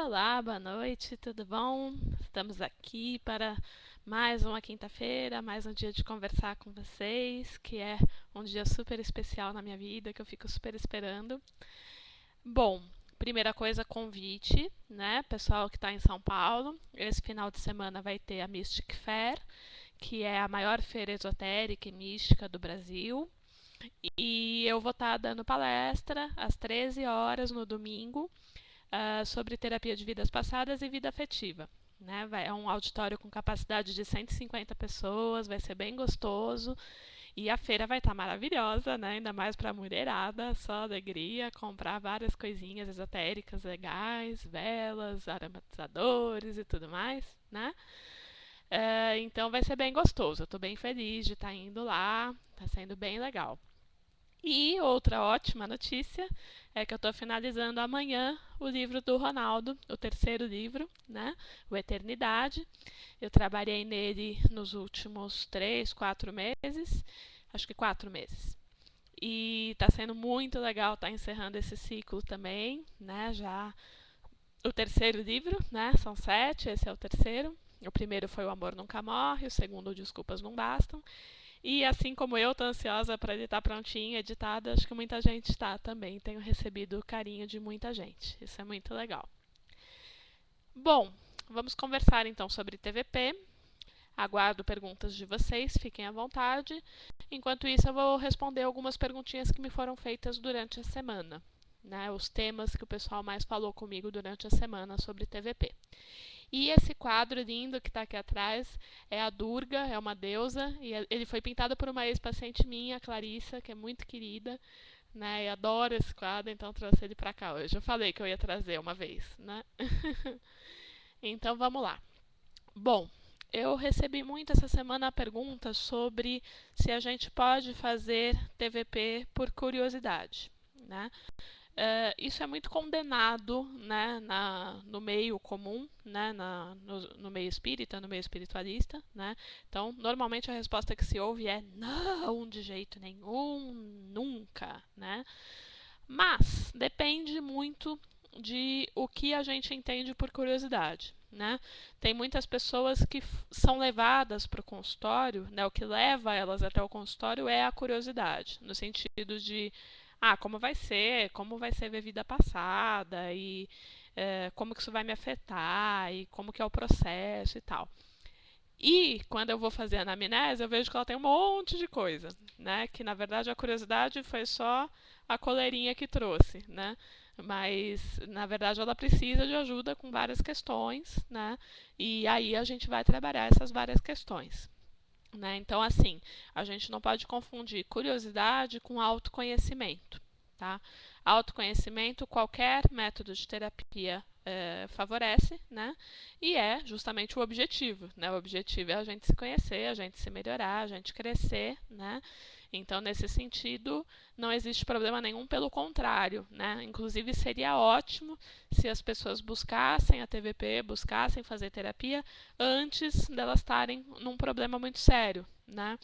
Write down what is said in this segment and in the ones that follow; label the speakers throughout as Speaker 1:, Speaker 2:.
Speaker 1: Olá, boa noite, tudo bom? Estamos aqui para mais uma quinta-feira, mais um dia de conversar com vocês, que é um dia super especial na minha vida, que eu fico super esperando. Bom, primeira coisa, convite, né? Pessoal que está em São Paulo, esse final de semana vai ter a Mystic Fair, que é a maior feira esotérica e mística do Brasil. E eu vou estar dando palestra às 13 horas no domingo, sobre terapia de vidas passadas e vida afetiva. Né? É um auditório com capacidade de 150 pessoas, vai ser bem gostoso. E a feira vai estar maravilhosa, né? Ainda mais para a mulherada, só alegria, comprar várias coisinhas esotéricas legais, velas, aromatizadores e tudo mais, né? Então vai ser bem gostoso. Eu estou bem feliz de estar indo lá, está sendo bem legal. E outra ótima notícia é que eu estou finalizando amanhã o livro do Ronaldo, o terceiro livro, né? O Eternidade. Eu trabalhei nele nos últimos 3, 4 meses, acho que 4 meses. E está sendo muito legal estar encerrando esse ciclo também, né? Já o terceiro livro, né? São 7, esse é o terceiro. O primeiro foi O Amor Nunca Morre, o segundo, Desculpas Não Bastam. E assim como eu estou ansiosa para ele estar prontinho, editado, acho que muita gente está também. Tenho recebido o carinho de muita gente. Isso é muito legal. Bom, vamos conversar então sobre TVP. Aguardo perguntas de vocês, fiquem à vontade. Enquanto isso, eu vou responder algumas perguntinhas que me foram feitas durante a semana. Né, os temas que o pessoal mais falou comigo durante a semana sobre TVP. E esse quadro lindo que está aqui atrás é a Durga, é uma deusa, e ele foi pintado por uma ex-paciente minha, a Clarissa, que é muito querida, né? E adoro esse quadro, então trouxe ele para cá hoje. Eu falei que eu ia trazer uma vez, né? Então vamos lá. Bom, eu recebi muito essa semana a pergunta sobre se a gente pode fazer TVP por curiosidade, né? Isso é muito condenado, né, no meio comum, né, no meio espírita, no meio espiritualista. Né? Então, normalmente a resposta que se ouve é não, de jeito nenhum, nunca. Né? Mas depende muito de o que a gente entende por curiosidade. Né? Tem muitas pessoas que são levadas para o consultório, né? O que leva elas até o consultório é a curiosidade, no sentido de como vai ser ver vida passada e como que isso vai me afetar e como que é o processo e tal. E quando eu vou fazer a anamnese, eu vejo que ela tem um monte de coisa, né? Que na verdade a curiosidade foi só a coleirinha que trouxe, né? Mas na verdade ela precisa de ajuda com várias questões, né? E aí a gente vai trabalhar essas várias questões. Né? Então, assim, a gente não pode confundir curiosidade com autoconhecimento. Tá? Autoconhecimento, qualquer método de terapia favorece, né? E é justamente o objetivo. Né? O objetivo é a gente se conhecer, a gente se melhorar, a gente crescer. Né? Então, nesse sentido, não existe problema nenhum, pelo contrário. Né? Inclusive, seria ótimo se as pessoas buscassem a TVP, buscassem fazer terapia antes delas estarem num problema muito sério, né?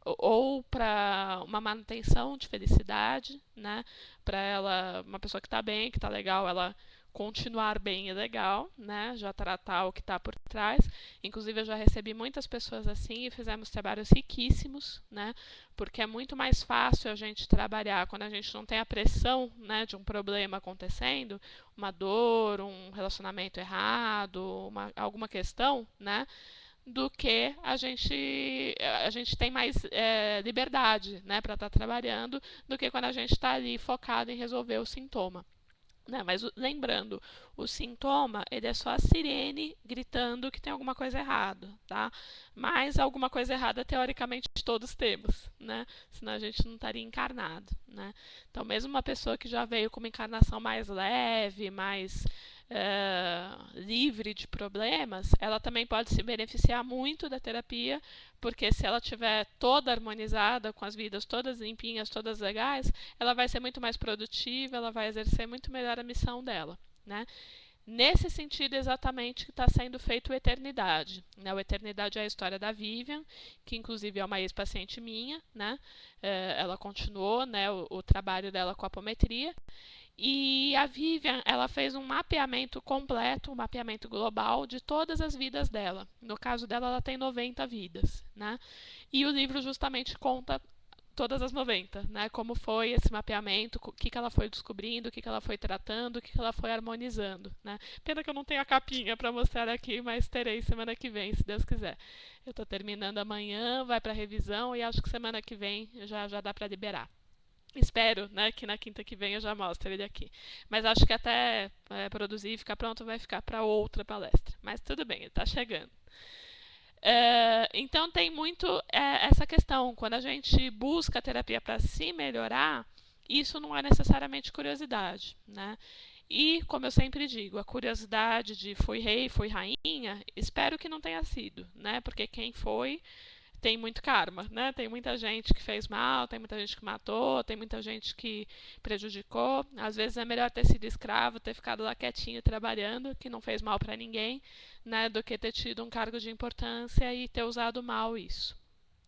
Speaker 1: Ou para uma manutenção de felicidade, né? Para ela, uma pessoa que está bem, que está legal, ela continuar bem e legal, né? Já tratar o que está por trás. Inclusive, eu já recebi muitas pessoas assim e fizemos trabalhos riquíssimos, né? Porque é muito mais fácil a gente trabalhar quando a gente não tem a pressão, né, de um problema acontecendo, uma dor, um relacionamento errado, alguma questão, né? Do que a gente tem mais liberdade, né, para estar trabalhando, do que quando a gente está ali focado em resolver o sintoma. Né, mas lembrando, o sintoma ele é só a sirene gritando que tem alguma coisa errada, tá? Mas alguma coisa errada teoricamente todos temos, né? Senão a gente não estaria encarnado, né? Então mesmo uma pessoa que já veio com uma encarnação mais leve, mais livre de problemas, ela também pode se beneficiar muito da terapia, porque se ela estiver toda harmonizada, com as vidas todas limpinhas, todas legais, ela vai ser muito mais produtiva, ela vai exercer muito melhor a missão dela. Né? Nesse sentido exatamente que está sendo feito o Eternidade. Né? O Eternidade é a história da Vivian, que inclusive é uma ex-paciente minha. Né? Ela continuou, né, o trabalho dela com a apometria. E a Vivian, ela fez um mapeamento completo, um mapeamento global de todas as vidas dela. No caso dela, ela tem 90 vidas, né? E o livro justamente conta todas as 90, né? Como foi esse mapeamento, o que ela foi descobrindo, o que ela foi tratando, o que ela foi harmonizando, né? Pena que eu não tenho a capinha para mostrar aqui, mas terei semana que vem, se Deus quiser. Eu estou terminando amanhã, vai para revisão e acho que semana que vem já dá para liberar. Espero, né, que na quinta que vem eu já mostre ele aqui. Mas acho que até produzir e ficar pronto vai ficar para outra palestra. Mas tudo bem, ele está chegando. Então tem muito essa questão. Quando a gente busca a terapia para se melhorar, isso não é necessariamente curiosidade, né? E, como eu sempre digo, a curiosidade de fui rei, fui rainha, espero que não tenha sido, né? Porque quem foi tem muito karma, né? Tem muita gente que fez mal, tem muita gente que matou, tem muita gente que prejudicou. Às vezes é melhor ter sido escravo, ter ficado lá quietinho trabalhando, que não fez mal para ninguém, né? Do que ter tido um cargo de importância e ter usado mal isso,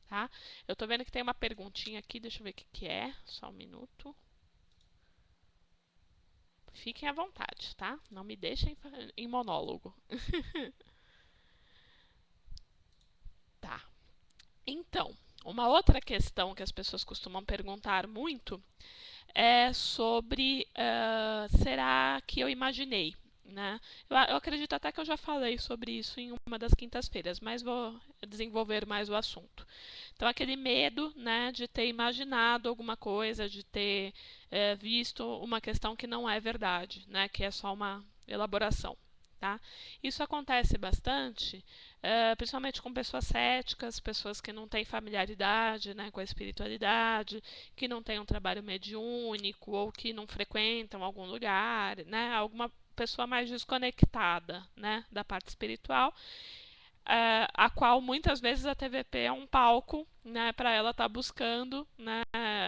Speaker 1: tá? Eu tô vendo que tem uma perguntinha aqui, deixa eu ver o que é, só um minuto. Fiquem à vontade, tá? Não me deixem em monólogo. Tá. Então, uma outra questão que as pessoas costumam perguntar muito é sobre será que eu imaginei? Né? Eu acredito até que eu já falei sobre isso em uma das quintas-feiras, mas vou desenvolver mais o assunto. Então, aquele medo, né, de ter imaginado alguma coisa, de ter visto uma questão que não é verdade, né, que é só uma elaboração. Tá? Isso acontece bastante, principalmente com pessoas céticas, pessoas que não têm familiaridade, né, com a espiritualidade, que não têm um trabalho mediúnico ou que não frequentam algum lugar, né, alguma pessoa mais desconectada, né, da parte espiritual, a qual muitas vezes a TVP é um palco, né, para ela estar buscando, né,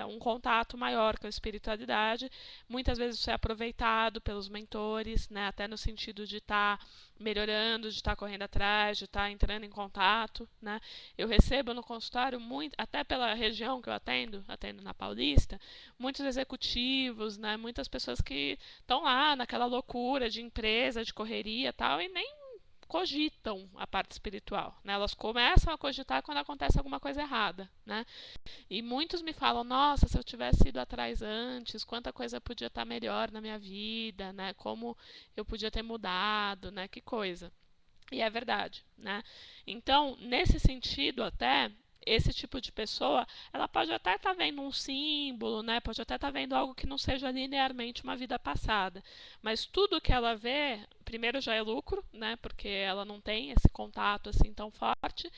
Speaker 1: um contato maior com a espiritualidade. Muitas vezes isso é aproveitado pelos mentores, né, até no sentido de estar melhorando, de estar correndo atrás, de estar entrando em contato, né. Eu recebo no consultório, até pela região que eu atendo na Paulista, muitos executivos, né, muitas pessoas que estão lá naquela loucura de empresa, de correria e tal, e nem cogitam a parte espiritual, né? Elas começam a cogitar quando acontece alguma coisa errada, né? E muitos me falam, nossa, se eu tivesse ido atrás antes, quanta coisa podia estar melhor na minha vida, né? Como eu podia ter mudado, né? Que coisa. E é verdade, né? Então, nesse sentido até, esse tipo de pessoa, ela pode até estar vendo um símbolo, né? Pode até estar vendo algo que não seja linearmente uma vida passada. Mas tudo que ela vê, primeiro já é lucro, né? Porque ela não tem esse contato assim tão forte.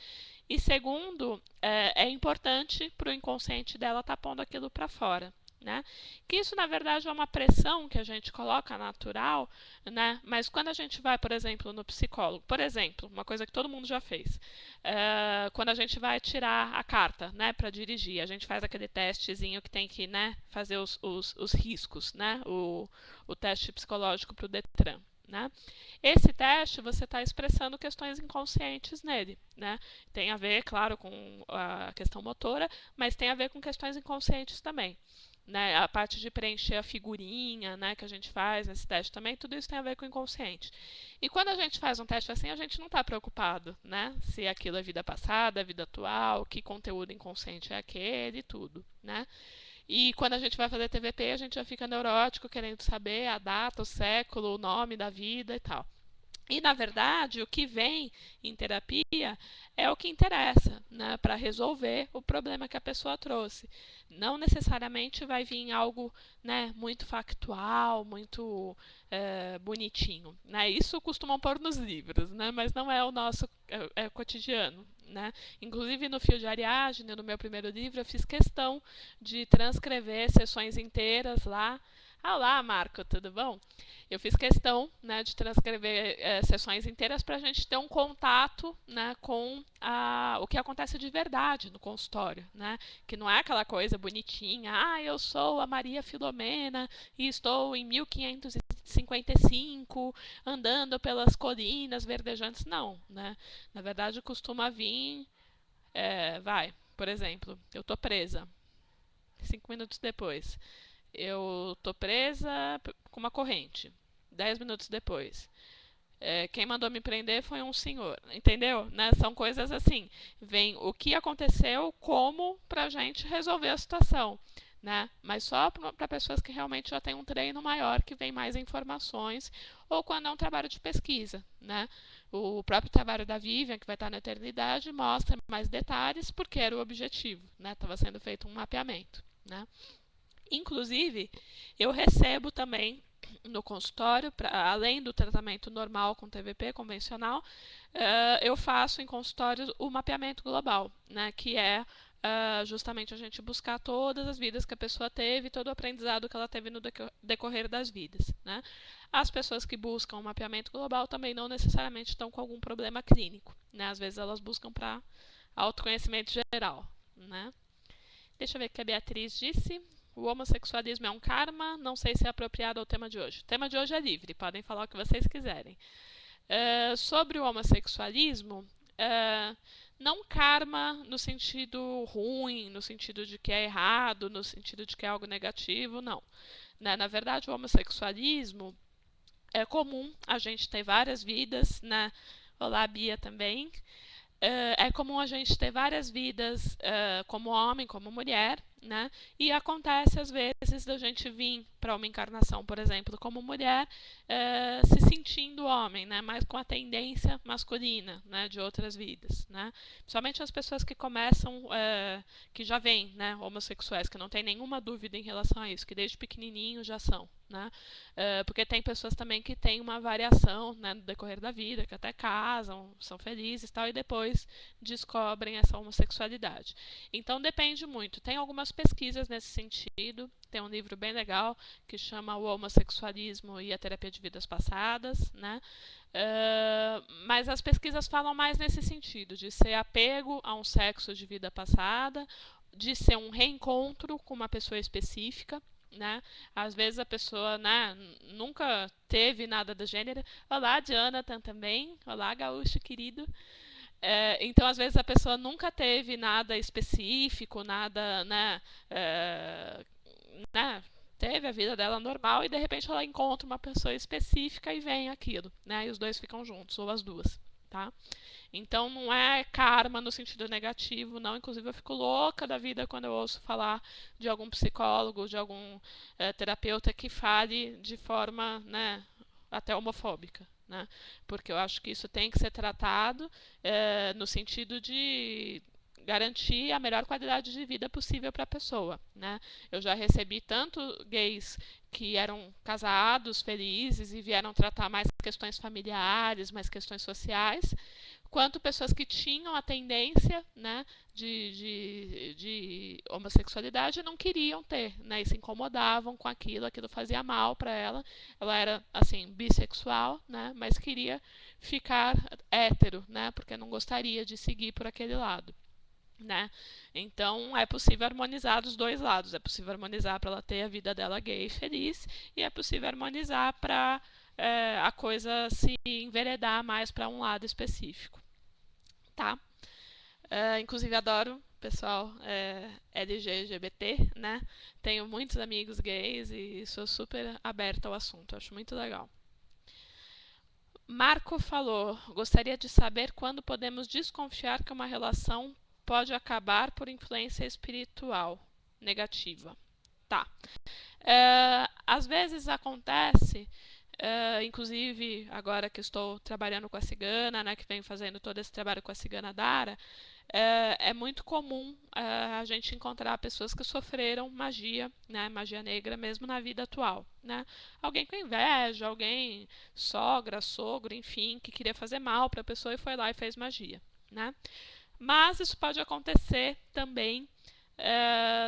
Speaker 1: E segundo, é importante para o inconsciente dela estar pondo aquilo para fora. Né? Que isso, na verdade, é uma pressão que a gente coloca natural, né? Mas quando a gente vai, por exemplo, no psicólogo, por exemplo, uma coisa que todo mundo já fez, quando a gente vai tirar a carta, né, para dirigir, a gente faz aquele testezinho que tem que, né, fazer os riscos, né, o teste psicológico para o Detran. Né? Esse teste você está expressando questões inconscientes nele. Né? Tem a ver, claro, com a questão motora, mas tem a ver com questões inconscientes também. Né? A parte de preencher a figurinha, né, que a gente faz nesse teste também, tudo isso tem a ver com o inconsciente. E quando a gente faz um teste assim, a gente não está preocupado, né, se aquilo é vida passada, vida atual, que conteúdo inconsciente é aquele e tudo. Né? E quando a gente vai fazer TVP, a gente já fica neurótico, querendo saber a data, o século, o nome da vida e tal. E, na verdade, o que vem em terapia é o que interessa, né, para resolver o problema que a pessoa trouxe. Não necessariamente vai vir algo, né, muito factual, muito bonitinho. Né? Isso costumam pôr nos livros, né, mas não é o nosso cotidiano. Né? Inclusive, no Fio de Ariadne, no meu primeiro livro, eu fiz questão de transcrever sessões inteiras lá. Olá, Marco, tudo bom? Eu fiz questão, né, de transcrever sessões inteiras para a gente ter um contato, né, com o que acontece de verdade no consultório, né, que não é aquela coisa bonitinha, eu sou a Maria Filomena e estou em 1555 andando pelas colinas verdejantes, não, né, na verdade costuma vir, por exemplo, eu estou presa, 5 minutos depois. eu tô presa com uma corrente. 10 minutos depois. Quem mandou me prender foi um senhor, entendeu? Né? São coisas assim, vem o que aconteceu, como pra gente resolver a situação, né? Mas só para pessoas que realmente já têm um treino maior, que vem mais informações, ou quando é um trabalho de pesquisa, né? O próprio trabalho da Vivian, que vai estar na eternidade, mostra mais detalhes, porque era o objetivo, né? Estava sendo feito um mapeamento, né? Inclusive, eu recebo também no consultório, além do tratamento normal com TVP convencional, eu faço em consultório o mapeamento global, né, que é justamente a gente buscar todas as vidas que a pessoa teve, todo o aprendizado que ela teve no decorrer das vidas. Né. As pessoas que buscam o mapeamento global também não necessariamente estão com algum problema clínico. Né, às vezes elas buscam para autoconhecimento geral. Né. Deixa eu ver o que a Beatriz disse. O homossexualismo é um karma, não sei se é apropriado ao tema de hoje. O tema de hoje é livre, podem falar o que vocês quiserem. Sobre o homossexualismo, não karma no sentido ruim, no sentido de que é errado, no sentido de que é algo negativo, não. Né? Na verdade, o homossexualismo é comum a gente ter várias vidas, né? Olá, Bia também. É comum a gente ter várias vidas como homem, como mulher, né? E acontece às vezes da gente vir para uma encarnação, por exemplo, como mulher, se sentindo homem, né? Mas com a tendência masculina, né? De outras vidas, né? Principalmente as pessoas que começam, que já vêm, né? Homossexuais, que não tem nenhuma dúvida em relação a isso, que desde pequenininho já são, né? Porque tem pessoas também que têm uma variação, né, no decorrer da vida, que até casam, são felizes e tal, e depois descobrem essa homossexualidade. Então depende muito. Tem algumas pesquisas nesse sentido. Tem um livro bem legal que chama O Homossexualismo e a Terapia de Vidas Passadas, né? Mas as pesquisas falam mais nesse sentido, de ser apego a um sexo de vida passada, de ser um reencontro com uma pessoa específica, né? Às vezes a pessoa, né, nunca teve nada do gênero. Olá, Jonathan também. Olá, gaúcho querido. Então, às vezes a pessoa nunca teve nada específico, nada, né, teve a vida dela normal e de repente ela encontra uma pessoa específica e vem aquilo, né? E os dois ficam juntos, ou as duas, tá? Então não é karma no sentido negativo, não. Inclusive eu fico louca da vida quando eu ouço falar de algum psicólogo, de algum terapeuta que fale de forma, né, até homofóbica. Né? Porque eu acho que isso tem que ser tratado no sentido de garantir a melhor qualidade de vida possível para a pessoa. Né? Eu já recebi tanto gays que eram casados, felizes e vieram tratar mais questões familiares, mais questões sociais, quanto pessoas que tinham a tendência, né, de homossexualidade e não queriam ter, né, e se incomodavam com aquilo, aquilo fazia mal para ela. Ela era assim bissexual, né, mas queria ficar hétero, né, porque não gostaria de seguir por aquele lado. Né? Então é possível harmonizar dos dois lados. É possível harmonizar para ela ter a vida dela gay e feliz, e é possível harmonizar para a coisa se enveredar mais para um lado específico. Tá? Inclusive adoro pessoal LGBT, né? Tenho muitos amigos gays e sou super aberta ao assunto. Acho muito legal. Marco falou: gostaria de saber quando podemos desconfiar que uma relação pode acabar por influência espiritual negativa. Tá. Às vezes acontece, inclusive agora que estou trabalhando com a cigana, né, que venho fazendo todo esse trabalho com a cigana Dara, é muito comum a gente encontrar pessoas que sofreram magia, né, magia negra, mesmo na vida atual. Né? Alguém com inveja, alguém, sogra, sogro, enfim, que queria fazer mal para a pessoa e foi lá e fez magia. Né? Mas isso pode acontecer também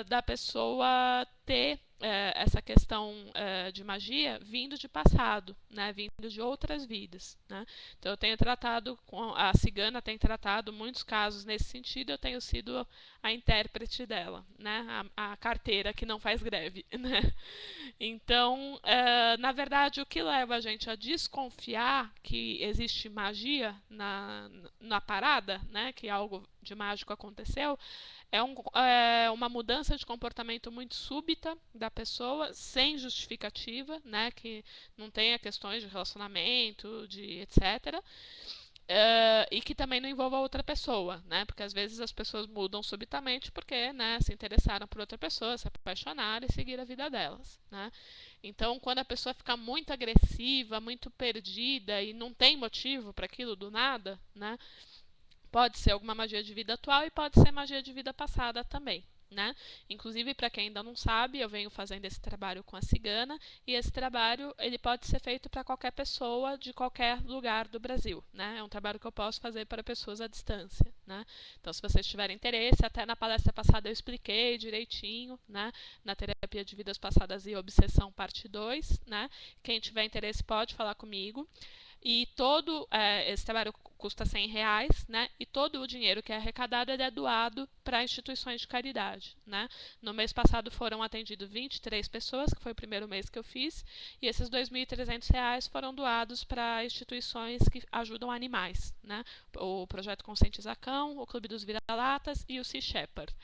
Speaker 1: da pessoa ter essa questão de magia vindo de passado, né, vindo de outras vidas. Né? Então eu tenho tratado, a cigana tem tratado muitos casos nesse sentido, eu tenho sido a intérprete dela, né, a carteira que não faz greve. Né? Então, na verdade, o que leva a gente a desconfiar que existe magia na parada, né, que algo de mágico aconteceu, uma mudança de comportamento muito súbita da pessoa, sem justificativa, né, que não tenha questões de relacionamento, de etc. E que também não envolva outra pessoa, né? Porque às vezes as pessoas mudam subitamente porque, né, se interessaram por outra pessoa, se apaixonaram e seguiram a vida delas, né? Então, quando a pessoa fica muito agressiva, muito perdida e não tem motivo para aquilo do nada, né? Pode ser alguma magia de vida atual e pode ser magia de vida passada também. Né? Inclusive, para quem ainda não sabe, eu venho fazendo esse trabalho com a cigana e esse trabalho ele pode ser feito para qualquer pessoa de qualquer lugar do Brasil. Né? É um trabalho que eu posso fazer para pessoas à distância. Né? Então, se vocês tiverem interesse, até na palestra passada eu expliquei direitinho, né? Na terapia de vidas passadas e obsessão parte 2. Né? Quem tiver interesse pode falar comigo. E todo esse trabalho custa R$ 100, né? E todo o dinheiro que é arrecadado é doado para instituições de caridade, né? No mês passado foram atendidas 23 pessoas, que foi o primeiro mês que eu fiz, e esses R$ 2.300 foram doados para instituições que ajudam animais, né? O Projeto Conscientiza Cão, o Clube dos Vira-Latas e o Sea Shepherd.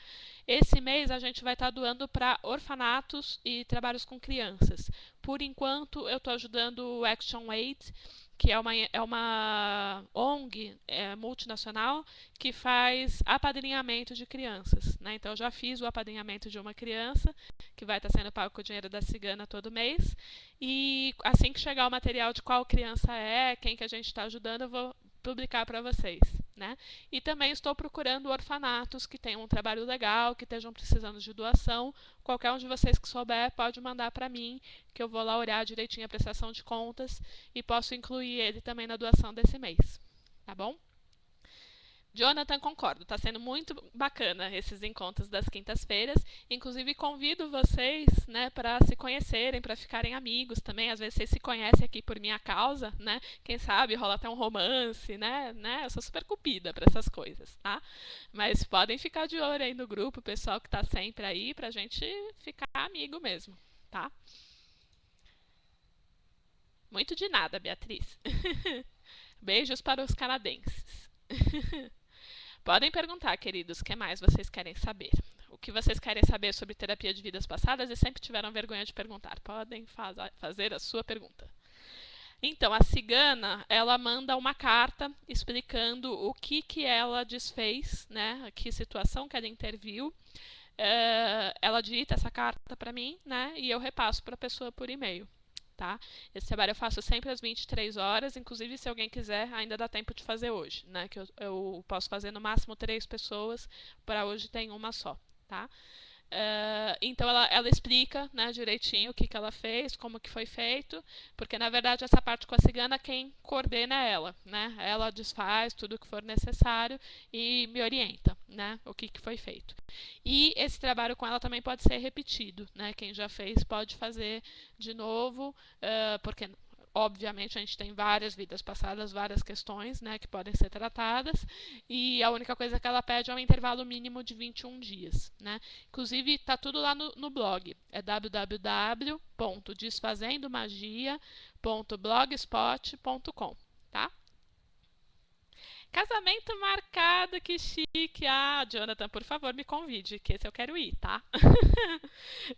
Speaker 1: Esse mês a gente vai estar doando para orfanatos e trabalhos com crianças. Por enquanto, eu estou ajudando o Action Aid, que é uma ONG multinacional que faz apadrinhamento de crianças. Né? Então, eu já fiz o apadrinhamento de uma criança, que vai estar sendo pago com o dinheiro da cigana todo mês. E assim que chegar o material de qual criança é, quem que a gente está ajudando, eu vou publicar para vocês. Né? E também estou procurando orfanatos que tenham um trabalho legal, que estejam precisando de doação. Qualquer um de vocês que souber pode mandar para mim, que eu vou lá olhar direitinho a prestação de contas e posso incluir ele também na doação desse mês. Tá bom? Jonathan, concordo, está sendo muito bacana esses encontros das quintas-feiras. Inclusive, convido vocês, né, para se conhecerem, para ficarem amigos também. Às vezes vocês se conhecem aqui por minha causa, né? Quem sabe rola até um romance, né? Eu sou super cupida para essas coisas, tá? Mas podem ficar de olho aí no grupo, o pessoal que está sempre aí, para a gente ficar amigo mesmo, tá? Muito de nada, Beatriz. Beijos para os canadenses. Podem perguntar, queridos, o que mais vocês querem saber? O que vocês querem saber sobre terapia de vidas passadas e sempre tiveram vergonha de perguntar. Podem fazer a sua pergunta. Então, a cigana, ela manda uma carta explicando o que ela desfez, né? Que situação que ela interviu. Ela dita essa carta para mim, né? E eu repasso para a pessoa por e-mail. Tá? Esse trabalho eu faço sempre às 23 horas, inclusive se alguém quiser, ainda dá tempo de fazer hoje, né? Que eu posso fazer no máximo 3 pessoas, para hoje tem uma só, tá? Então ela explica, né, direitinho o que ela fez, como que foi feito, porque na verdade essa parte com a cigana quem coordena é ela, né? Ela desfaz tudo o que for necessário e me orienta, né, o que foi feito. E esse trabalho com ela também pode ser repetido, né? Quem já fez pode fazer de novo, porque obviamente a gente tem várias vidas passadas, várias questões, né, que podem ser tratadas, e a única coisa que ela pede é um intervalo mínimo de 21 dias. Né? Inclusive, está tudo lá no blog, é www.desfazendomagia.blogspot.com, tá? Casamento marcado, que chique! Ah, Jonathan, por favor, me convide, que esse eu quero ir, tá?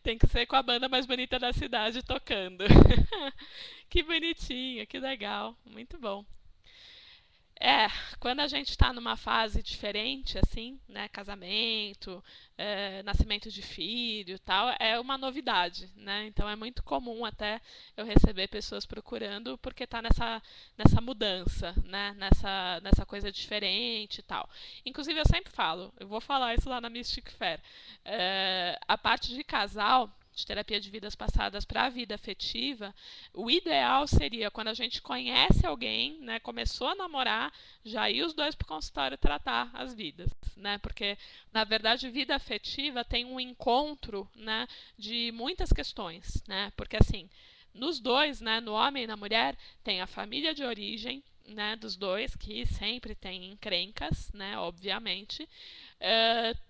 Speaker 1: Tem que ser com a banda mais bonita da cidade tocando. Que bonitinho, que legal, muito bom. Quando a gente está numa fase diferente, assim, né, casamento, nascimento de filho, tal, é uma novidade, né? Então é muito comum até eu receber pessoas procurando porque está nessa mudança, né? Nessa coisa diferente e tal. Inclusive eu sempre falo, eu vou falar isso lá na Mystic Fair, a parte de casal de terapia de vidas passadas para a vida afetiva, o ideal seria quando a gente conhece alguém, né, começou a namorar, já ir os dois para o consultório tratar as vidas, né, porque na verdade vida afetiva tem um encontro, né, de muitas questões, né, porque assim, nos dois, né, no homem e na mulher, tem a família de origem, né, dos dois, que sempre tem encrencas, né, obviamente,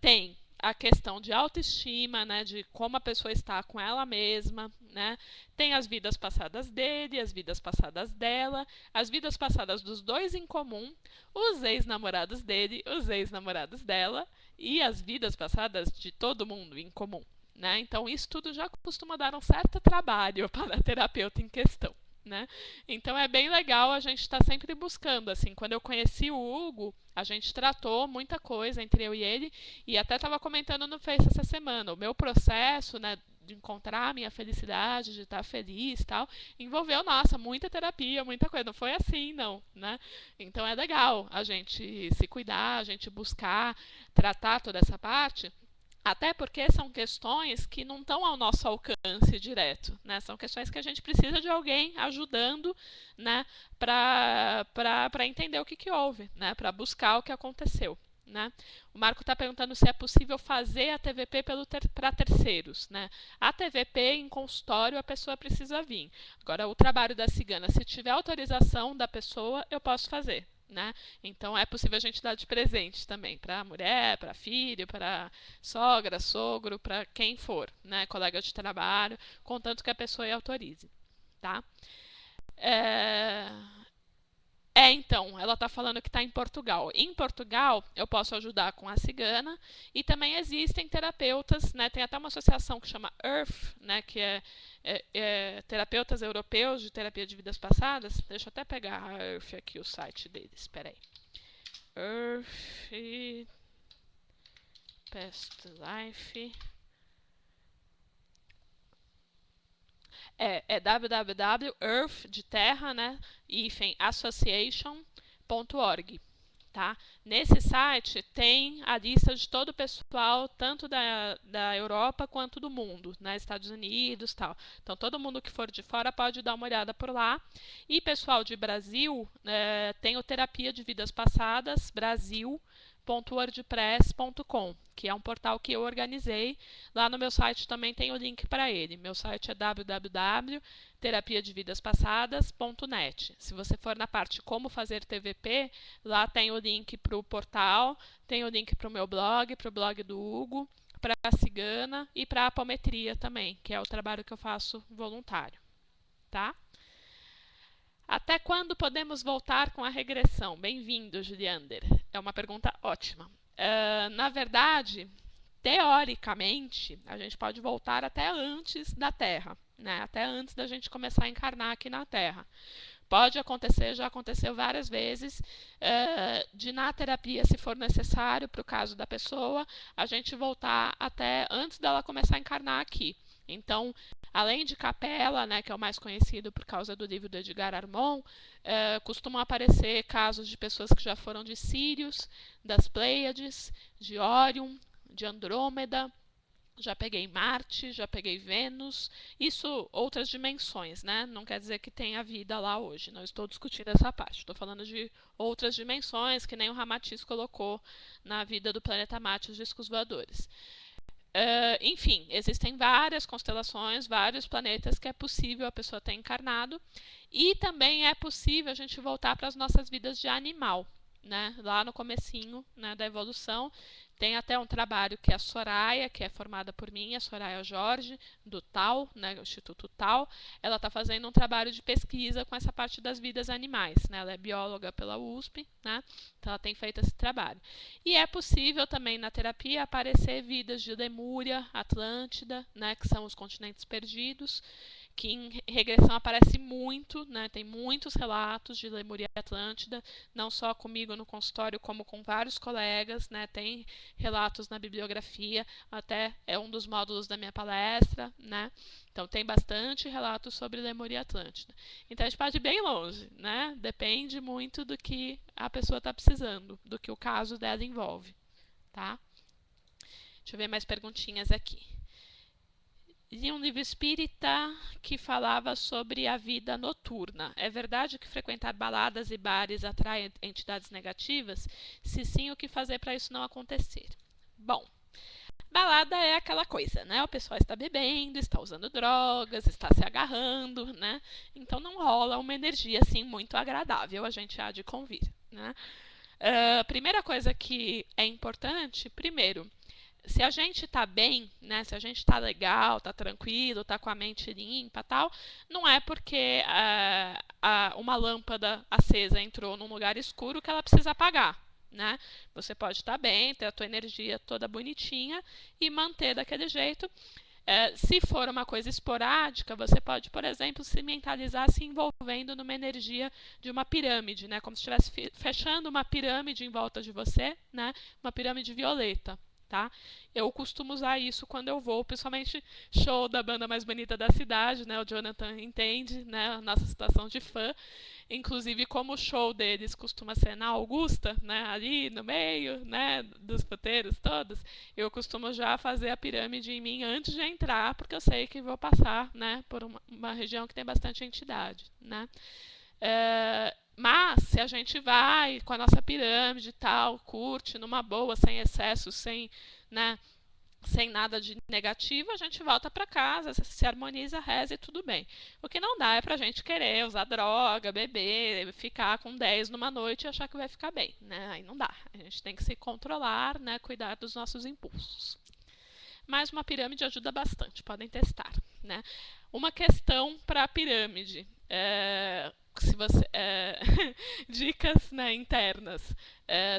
Speaker 1: tem a questão de autoestima, né, de como a pessoa está com ela mesma, né? Tem as vidas passadas dele, as vidas passadas dela, as vidas passadas dos dois em comum, os ex-namorados dele, os ex-namorados dela e as vidas passadas de todo mundo em comum, né? Então isso tudo já costuma dar um certo trabalho para a terapeuta em questão, né? Então é bem legal a gente estar sempre buscando, assim, quando eu conheci o Hugo, a gente tratou muita coisa entre eu e ele, e até estava comentando no Face essa semana, o meu processo, né, de encontrar a minha felicidade, de estar feliz e tal, envolveu, nossa, muita terapia, muita coisa, não foi assim, não, né? Então é legal a gente se cuidar, a gente buscar tratar toda essa parte, até porque são questões que não estão ao nosso alcance direto, né? São questões que a gente precisa de alguém ajudando, né, para entender o que houve, né, para buscar o que aconteceu. Né? O Marco está perguntando se é possível fazer a TVP para terceiros. Né? A TVP em consultório a pessoa precisa vir. Agora, o trabalho da cigana, se tiver autorização da pessoa, eu posso fazer. Né? Então é possível a gente dar de presente também para a mulher, para filho, para sogra, sogro, para quem for, né? Colega de trabalho, contanto que a pessoa autorize. Tá? Então, ela está falando que está em Portugal. Em Portugal, eu posso ajudar com a cigana e também existem terapeutas, né? Tem até uma associação que chama Earth, né? Que é terapeutas europeus de terapia de vidas passadas. Deixa eu até pegar a Earth aqui, o site deles. Espera aí. Earth Past Life. É www.earth de terra, né? association.org. Tá? Nesse site tem a lista de todo o pessoal, tanto da Europa quanto do mundo, né? Estados Unidos e tal. Então, todo mundo que for de fora pode dar uma olhada por lá. E pessoal de Brasil, tem o Terapia de Vidas Passadas, Brasil.wordpress.com, que é um portal que eu organizei. Lá no meu site também tem o link para ele. Meu site é www.terapiadevidaspassadas.net. Se você for na parte Como Fazer TVP, lá tem o link para o portal, tem o link para o meu blog, para o blog do Hugo, para a cigana e para a apometria também, que é o trabalho que eu faço voluntário. Tá? Até quando podemos voltar com a regressão? Bem-vindo, Juliander. É uma pergunta ótima. Na verdade, teoricamente, a gente pode voltar até antes da Terra, né? Até antes da gente começar a encarnar aqui na Terra. Pode acontecer, já aconteceu várias vezes, de na terapia, se for necessário, para o caso da pessoa, a gente voltar até antes dela começar a encarnar aqui. Então, além de Capela, né, que é o mais conhecido por causa do livro do Edgar Armond, costumam aparecer casos de pessoas que já foram de Sírios, das Pleiades, de Órion, de Andrômeda. Já peguei Marte, já peguei Vênus, isso outras dimensões, né? Não quer dizer que tenha vida lá hoje, não estou discutindo essa parte, estou falando de outras dimensões, que nem o Ramatiz colocou na vida do planeta Marte, os discos voadores. Enfim, existem várias constelações, vários planetas que é possível a pessoa ter encarnado, e também é possível a gente voltar para as nossas vidas de animal, né? Lá no comecinho, né, da evolução. Tem até um trabalho que é a Soraya, que é formada por mim, a Soraya Jorge, do TAL, né, o Instituto TAL. Ela está fazendo um trabalho de pesquisa com essa parte das vidas animais. Né? Ela é bióloga pela USP, né? Então ela tem feito esse trabalho. E é possível também na terapia aparecer vidas de Lemúria, Atlântida, né, que são os continentes perdidos, que em regressão aparece muito, né? Tem muitos relatos de Lemúria e Atlântida, não só comigo no consultório, como com vários colegas, né? Tem relatos na bibliografia, até é um dos módulos da minha palestra, né? Então tem bastante relatos sobre Lemúria e Atlântida. Então a gente pode ir bem longe, né? Depende muito do que a pessoa está precisando, do que o caso dela envolve, tá? Deixa eu ver mais perguntinhas aqui. Li um livro espírita que falava sobre a vida noturna. É verdade que frequentar baladas e bares atrai entidades negativas? Se sim, o que fazer para isso não acontecer? Bom, balada é aquela coisa, né? O pessoal está bebendo, está usando drogas, está se agarrando, né? Então não rola uma energia assim muito agradável, a gente há de convir, né? Primeira coisa que é importante, primeiro, se a gente está bem, né, se a gente está legal, está tranquilo, está com a mente limpa, tal, não é porque uma lâmpada acesa entrou num lugar escuro que ela precisa apagar. Né? Você pode estar bem, ter a tua energia toda bonitinha e manter daquele jeito. Se for uma coisa esporádica, você pode, por exemplo, se mentalizar se envolvendo numa energia de uma pirâmide, né? Como se estivesse fechando uma pirâmide em volta de você, né? Uma pirâmide violeta. Tá? Eu costumo usar isso quando eu vou, principalmente show da banda mais bonita da cidade, né? O Jonathan entende, né? A nossa situação de fã. Inclusive, como o show deles costuma ser na Augusta, né? Ali no meio, né? Dos puteiros todos, eu costumo já fazer a pirâmide em mim antes de entrar, porque eu sei que vou passar, né? Por uma região que tem bastante entidade, né? Mas se a gente vai com a nossa pirâmide e tal, curte numa boa, sem excesso, sem, né, sem nada de negativo, a gente volta para casa, se harmoniza, reza e tudo bem. O que não dá é pra gente querer usar droga, beber, ficar com 10 numa noite e achar que vai ficar bem, né? Aí não dá. A gente tem que se controlar, né, cuidar dos nossos impulsos. Mas uma pirâmide ajuda bastante, podem testar, né? Uma questão para a pirâmide. Se você, dicas, né, internas.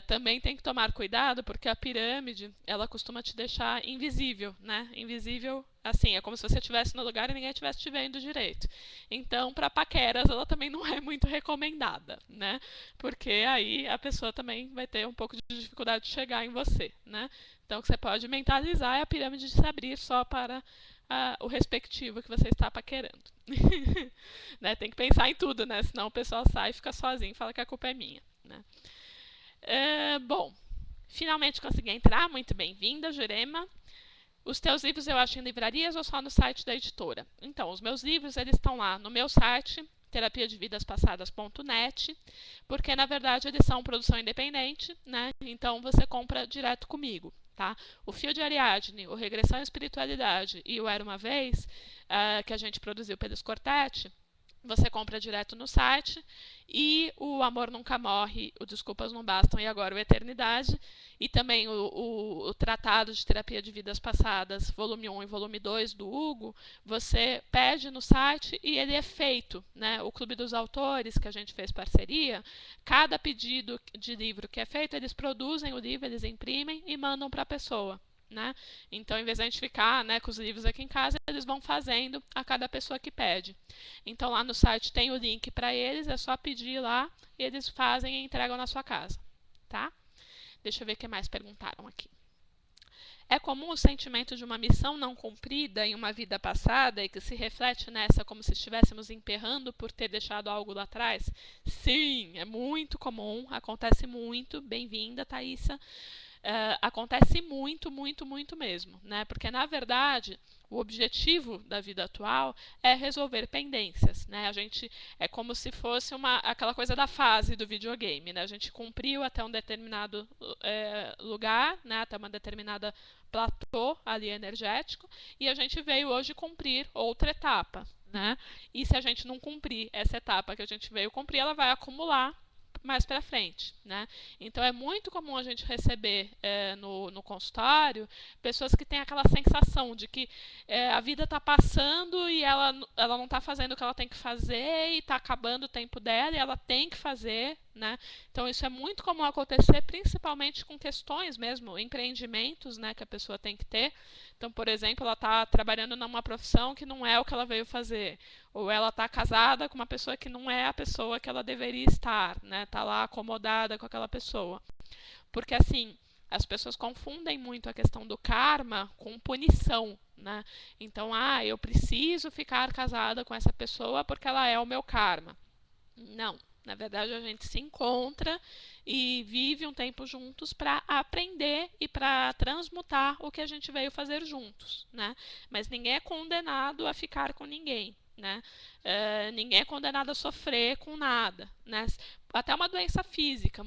Speaker 1: Também tem que tomar cuidado porque a pirâmide ela costuma te deixar invisível, né? Invisível, assim, é como se você estivesse no lugar e ninguém estivesse te vendo direito. Então, para paqueras, ela também não é muito recomendada, né? Porque aí a pessoa também vai ter um pouco de dificuldade de chegar em você, né? Então, o que você pode mentalizar é a pirâmide de se abrir só para o respectivo que você está paquerando. Né? Tem que pensar em tudo, né? Senão o pessoal sai e fica sozinho e fala que a culpa é minha. Né? Bom, finalmente consegui entrar. Muito bem-vinda, Jurema. Os teus livros eu acho em livrarias ou só no site da editora? Então, os meus livros eles estão lá no meu site, terapiadevidaspassadas.net, porque na verdade eles são produção independente, né? Então você compra direto comigo. Tá? O Fio de Ariadne, o Regressão à Espiritualidade e o Era Uma Vez, que a gente produziu pelo Scortete, você compra direto no site. E o Amor Nunca Morre, o Desculpas Não Bastam e agora o Eternidade. E também o Tratado de Terapia de Vidas Passadas, volume 1 e volume 2 do Hugo, você pede no site e ele é feito. Né? O Clube dos Autores, que a gente fez parceria, cada pedido de livro que é feito, eles produzem o livro, eles imprimem e mandam para a pessoa. Né? Então, em vez de a gente ficar, né, com os livros aqui em casa, eles vão fazendo a cada pessoa que pede. Então, lá no site tem o link para eles, é só pedir lá e eles fazem e entregam na sua casa. Tá? Deixa eu ver o que mais perguntaram aqui. É comum o sentimento de uma missão não cumprida em uma vida passada e que se reflete nessa como se estivéssemos emperrando por ter deixado algo lá atrás? Sim, é muito comum, acontece muito. Bem-vinda, Thaísa. Acontece muito, muito, muito mesmo, né? Porque na verdade o objetivo da vida atual é resolver pendências, né? A gente é como se fosse aquela coisa da fase do videogame, né? A gente cumpriu até um determinado lugar, né? Até uma determinada platô ali energético e a gente veio hoje cumprir outra etapa, né? E se a gente não cumprir essa etapa que a gente veio cumprir, ela vai acumular mais para frente, né? Então é muito comum a gente receber no consultório pessoas que têm aquela sensação de que a vida está passando e ela não está fazendo o que ela tem que fazer e está acabando o tempo dela e ela tem que fazer, né? Então isso é muito comum acontecer, principalmente com questões mesmo, empreendimentos, né, que a pessoa tem que ter. Então, por exemplo, ela está trabalhando numa profissão que não é o que ela veio fazer, ou ela está casada com uma pessoa que não é a pessoa que ela deveria estar, né? Está lá acomodada com aquela pessoa. Porque assim, as pessoas confundem muito a questão do karma com punição, né? Então, eu preciso ficar casada com essa pessoa porque ela é o meu karma. Não. Na verdade, a gente se encontra e vive um tempo juntos para aprender e para transmutar o que a gente veio fazer juntos, né? Mas ninguém é condenado a ficar com ninguém, né? Ninguém é condenado a sofrer com nada, né? Até uma doença física,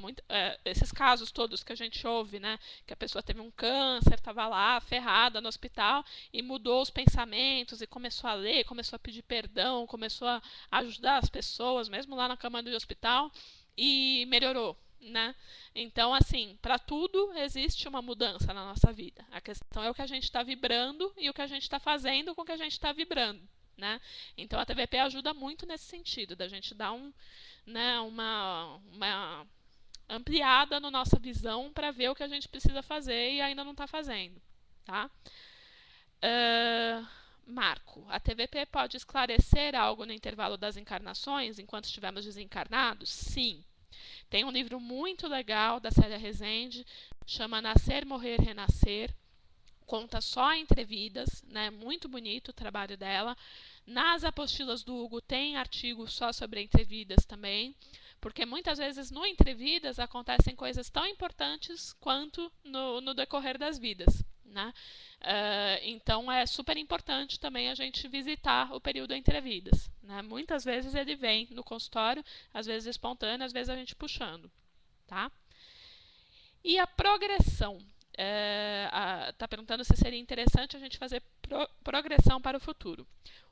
Speaker 1: esses casos todos que a gente ouve, né? Que a pessoa teve um câncer, estava lá ferrada no hospital e mudou os pensamentos e começou a ler, começou a pedir perdão, começou a ajudar as pessoas, mesmo lá na cama do hospital, e melhorou. né? Então, assim, para tudo existe uma mudança na nossa vida. A questão é o que a gente está vibrando e o que a gente está fazendo com o que a gente está vibrando, né? Então, a TVP ajuda muito nesse sentido, da gente dar uma ampliada na nossa visão para ver o que a gente precisa fazer e ainda não está fazendo, tá? Marco, a TVP pode esclarecer algo no intervalo das encarnações, enquanto estivermos desencarnados? Sim. Tem um livro muito legal da Célia Rezende, chama Nascer, Morrer, Renascer. Conta só entrevidas, né? Muito bonito o trabalho dela. Nas apostilas do Hugo tem artigos só sobre entrevidas também, porque muitas vezes no entrevidas acontecem coisas tão importantes quanto no decorrer das vidas, né? Então é super importante também a gente visitar o período entre vidas, né? Muitas vezes ele vem no consultório, às vezes espontâneo, às vezes a gente puxando, tá? E a progressão? Está perguntando se seria interessante a gente fazer progressão para o futuro.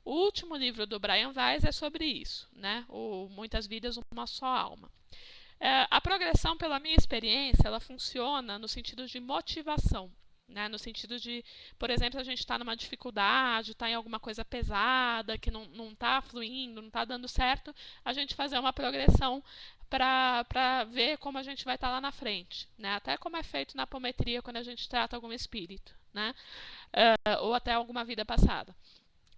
Speaker 1: O último livro do Brian Weiss é sobre isso, né? O Muitas Vidas, Uma Só Alma. A progressão, pela minha experiência, ela funciona no sentido de motivação. Né? No sentido de, por exemplo, a gente está numa dificuldade, está em alguma coisa pesada, que não está fluindo, não está dando certo, a gente fazer uma progressão para ver como a gente vai estar lá na frente. Né? Até como é feito na apometria quando a gente trata algum espírito, né? Ou até alguma vida passada.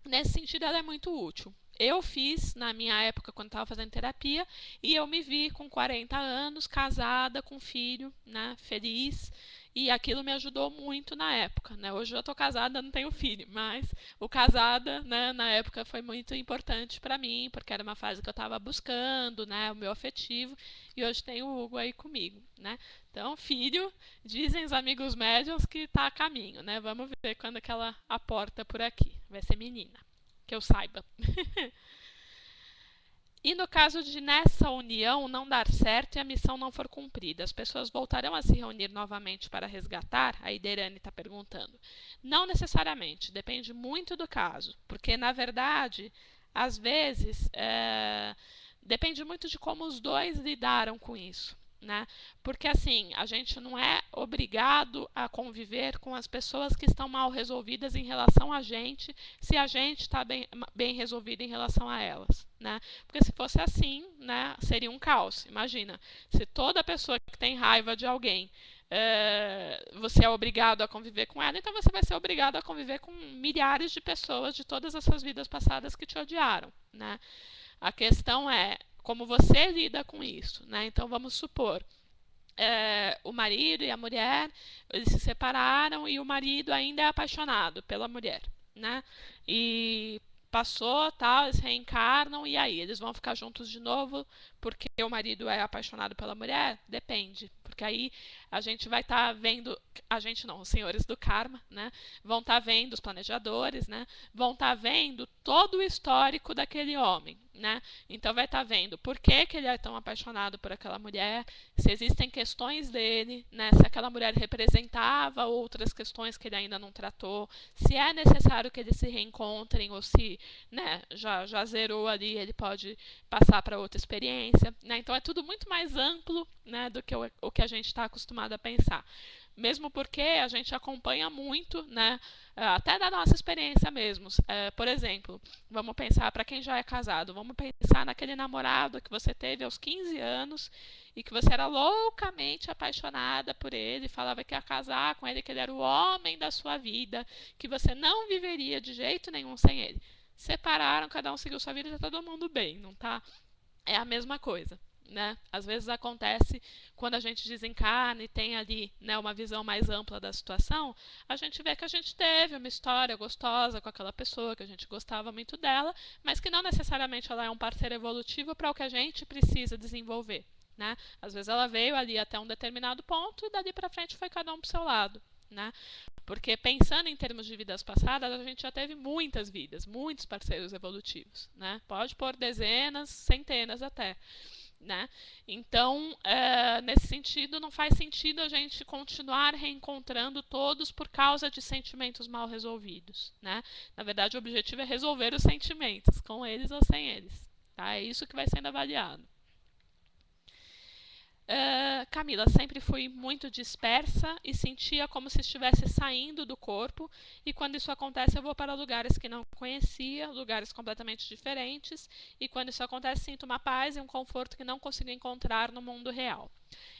Speaker 1: Nesse sentido, ela é muito útil. Eu fiz na minha época, quando estava fazendo terapia, e eu me vi com 40 anos, casada, com filho, né, feliz, e aquilo me ajudou muito na época. Né? Hoje eu estou casada, não tenho filho, mas o casada, né, na época foi muito importante para mim, porque era uma fase que eu estava buscando, né, o meu afetivo, e hoje tenho o Hugo aí comigo. Né? Então, filho, dizem os amigos médiuns que está a caminho. Né? Vamos ver quando que ela aporta por aqui. Vai ser menina, que eu saiba. E no caso de nessa união não dar certo e a missão não for cumprida, as pessoas voltarão a se reunir novamente para resgatar? A Iderane está perguntando. Não necessariamente, depende muito do caso, porque na verdade, às vezes, depende muito de como os dois lidaram com isso. Né? Porque assim, a gente não é obrigado a conviver com as pessoas que estão mal resolvidas em relação a gente, se a gente está bem resolvido em relação a elas. Né? Porque se fosse assim, né, seria um caos. Imagina, se toda pessoa que tem raiva de alguém você é obrigado a conviver com ela, então você vai ser obrigado a conviver com milhares de pessoas de todas as suas vidas passadas que te odiaram. Né? A questão é como você lida com isso. Né? Então vamos supor, o marido e a mulher, eles se separaram e o marido ainda é apaixonado pela mulher. Né? E passou, tal, eles reencarnam e aí, eles vão ficar juntos de novo porque o marido é apaixonado pela mulher? Depende, porque aí a gente vai estar vendo, a gente não, os senhores do karma, né, vão estar vendo, os planejadores, né, vão estar vendo todo o histórico daquele homem, né, então vai estar vendo por que ele é tão apaixonado por aquela mulher, se existem questões dele, né, se aquela mulher representava outras questões que ele ainda não tratou, se é necessário que eles se reencontrem ou se, né, já zerou ali, ele pode passar para outra experiência. Né? Então é tudo muito mais amplo, né, do que o que a gente está acostumado a pensar. Mesmo porque a gente acompanha muito, né, até da nossa experiência mesmo. Por exemplo, vamos pensar para quem já é casado, vamos pensar naquele namorado que você teve aos 15 anos e que você era loucamente apaixonada por ele, falava que ia casar com ele, que ele era o homem da sua vida, que você não viveria de jeito nenhum sem ele. Separaram, cada um seguiu sua vida, já está todo mundo bem, não tá? É a mesma coisa. Né? Às vezes acontece quando a gente desencarna e tem ali, né, uma visão mais ampla da situação, a gente vê que a gente teve uma história gostosa com aquela pessoa, que a gente gostava muito dela, mas que não necessariamente ela é um parceiro evolutivo para o que a gente precisa desenvolver. Né? Às vezes ela veio ali até um determinado ponto e dali para frente foi cada um para o seu lado. Né? Porque pensando em termos de vidas passadas, a gente já teve muitas vidas, muitos parceiros evolutivos. Né? Pode pôr dezenas, centenas até. Né? Então, nesse sentido, não faz sentido a gente continuar reencontrando todos por causa de sentimentos mal resolvidos. Né? Na verdade, o objetivo é resolver os sentimentos, com eles ou sem eles. Tá? É isso que vai sendo avaliado. Camila, sempre fui muito dispersa e sentia como se estivesse saindo do corpo. E quando isso acontece, eu vou para lugares que não conhecia, lugares completamente diferentes. E quando isso acontece, sinto uma paz e um conforto que não consigo encontrar no mundo real.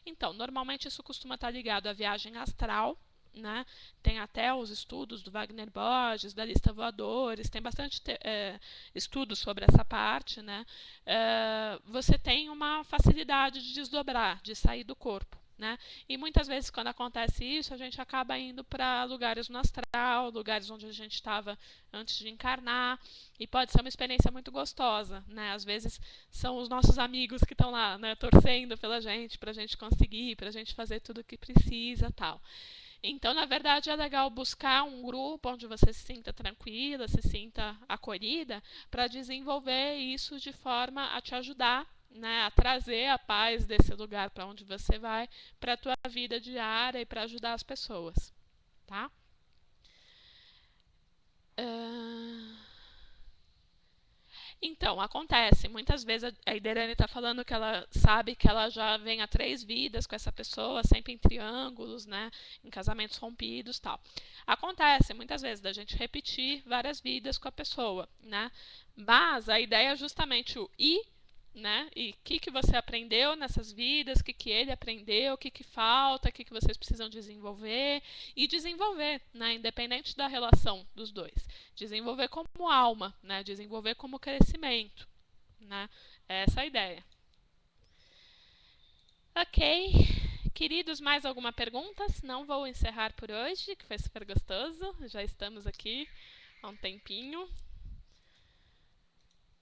Speaker 1: Então, normalmente isso costuma estar ligado à viagem astral, né? Tem até os estudos do Wagner Borges, da lista voadores, tem bastante estudos sobre essa parte, né? Você tem uma facilidade de desdobrar, de sair do corpo. Né? E muitas vezes, quando acontece isso, a gente acaba indo para lugares no astral, lugares onde a gente estava antes de encarnar, e pode ser uma experiência muito gostosa. Né? Às vezes são os nossos amigos que estão lá, né, torcendo pela gente, para a gente conseguir, para a gente fazer tudo o que precisa, tal. Então, na verdade, é legal buscar um grupo onde você se sinta tranquila, se sinta acolhida, para desenvolver isso de forma a te ajudar, né, a trazer a paz desse lugar para onde você vai, para a tua vida diária e para ajudar as pessoas, tá? Uh... Então, acontece. Muitas vezes a Iderane está falando que ela sabe que ela já vem há 3 vidas com essa pessoa, sempre em triângulos, né? Em casamentos rompidos tal. Acontece muitas vezes da gente repetir várias vidas com a pessoa, né? Mas a ideia é justamente o ir, né? E o que você aprendeu nessas vidas, o que ele aprendeu, o que falta, o que vocês precisam desenvolver e desenvolver, né? Independente da relação dos dois. Desenvolver como alma, né? Desenvolver como crescimento, né? Essa é a ideia. Ok. Queridos, mais alguma pergunta? Não vou encerrar por hoje, que foi super gostoso. Já estamos aqui há um tempinho.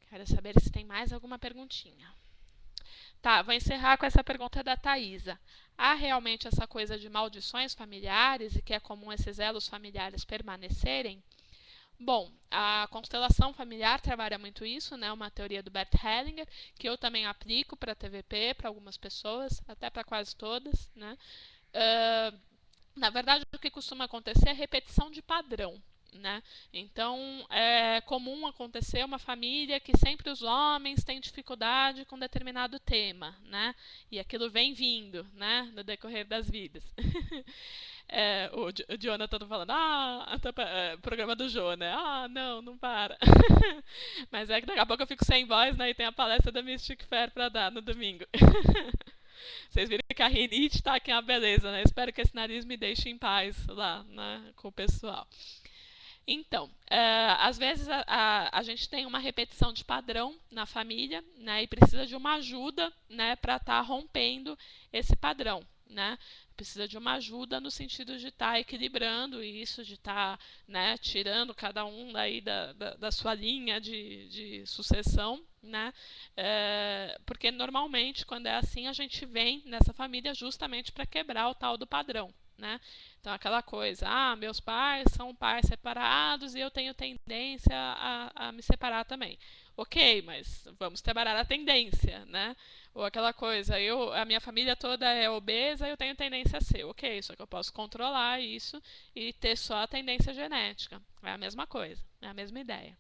Speaker 1: Quero saber se tem mais alguma perguntinha. Tá, vou encerrar com essa pergunta da Thaisa. Há realmente essa coisa de maldições familiares e que é comum esses elos familiares permanecerem? Bom, a constelação familiar trabalha muito isso, né? Uma teoria do Bert Hellinger, que eu também aplico para TVP, para algumas pessoas, até para quase todas, né? Na verdade, o que costuma acontecer é repetição de padrão. Né? Então, é comum acontecer uma família que sempre os homens têm dificuldade com determinado tema, né? E aquilo vem vindo, né? No decorrer das vidas. O Jonathan falando, programa do Jô, né? Não, não para. Mas é que daqui a pouco eu fico sem voz, né? E tem a palestra da Mystic Fair pra dar no domingo. Vocês viram que a rinite tá aqui uma beleza, né? Espero que esse nariz me deixe em paz lá, né? Com o pessoal. Então, às vezes a gente tem uma repetição de padrão na família, né, e precisa de uma ajuda, né, para estar rompendo esse padrão, né? Precisa de uma ajuda no sentido de estar equilibrando isso, de estar, né, tirando cada um daí da sua linha de sucessão, né? Porque normalmente quando é assim a gente vem nessa família justamente para quebrar o tal do padrão, né? Então, aquela coisa, meus pais são pais separados e eu tenho tendência a me separar também. Ok, mas vamos trabalhar a tendência, né? Ou aquela coisa, a minha família toda é obesa e eu tenho tendência a ser. Ok, só que eu posso controlar isso e ter só a tendência genética. É a mesma coisa, é a mesma ideia.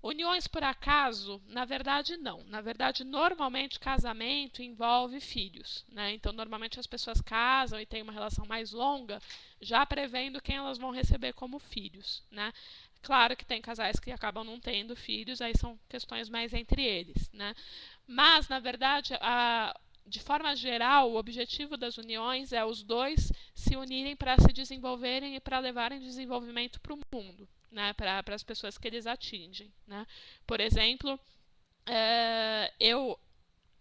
Speaker 1: Uniões por acaso, na verdade não. Na verdade, normalmente casamento envolve filhos, né? Então, normalmente as pessoas casam e têm uma relação mais longa, já prevendo quem elas vão receber como filhos, né? Claro que tem casais que acabam não tendo filhos, aí são questões mais entre eles, né? Mas, na verdade, de forma geral, o objetivo das uniões é os dois se unirem para se desenvolverem e para levarem desenvolvimento para o mundo, né, para as pessoas que eles atingem. Né? Por exemplo,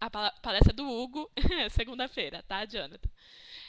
Speaker 1: a palestra do Hugo, segunda-feira, tá, Jonathan?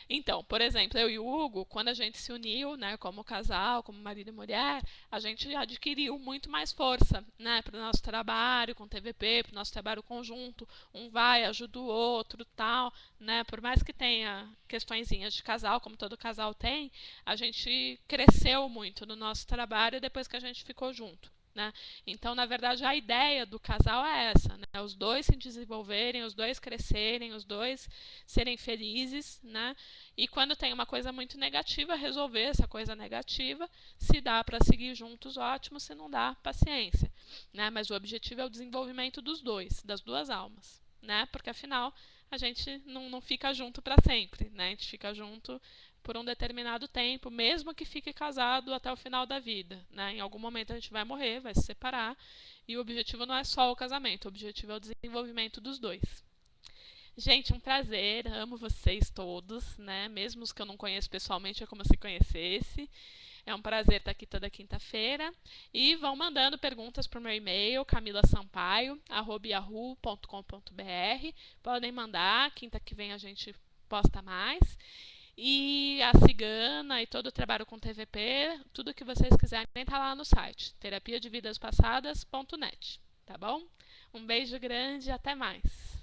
Speaker 1: Então, por exemplo, eu e o Hugo, quando a gente se uniu, né, como casal, como marido e mulher, a gente adquiriu muito mais força, né, para o nosso trabalho com TVP, para o nosso trabalho conjunto. Um vai, ajuda o outro, tal, né? Por mais que tenha questõezinhas de casal, como todo casal tem, a gente cresceu muito no nosso trabalho depois que a gente ficou junto. né? Então, na verdade, a ideia do casal é essa, né? Os dois se desenvolverem, os dois crescerem, os dois serem felizes, né? E quando tem uma coisa muito negativa, resolver essa coisa negativa. Se dá para seguir juntos, ótimo. Se não dá, paciência, né? Mas o objetivo é o desenvolvimento dos dois, das duas almas, né? Porque afinal a gente não fica junto para sempre, né? A gente fica junto por um determinado tempo, mesmo que fique casado até o final da vida, né? Em algum momento a gente vai morrer, vai se separar, e o objetivo não é só o casamento, o objetivo é o desenvolvimento dos dois. Gente, um prazer, amo vocês todos, né? Mesmo os que eu não conheço pessoalmente, é como se conhecesse. É um prazer estar aqui toda quinta-feira. E vão mandando perguntas para o meu e-mail, camilasampaio@yahoo.com.br. Podem mandar, quinta que vem a gente posta mais. E a Cigana e todo o trabalho com TVP, tudo que vocês quiserem, está lá no site, terapiadevidaspassadas.net, tá bom? Um beijo grande e até mais.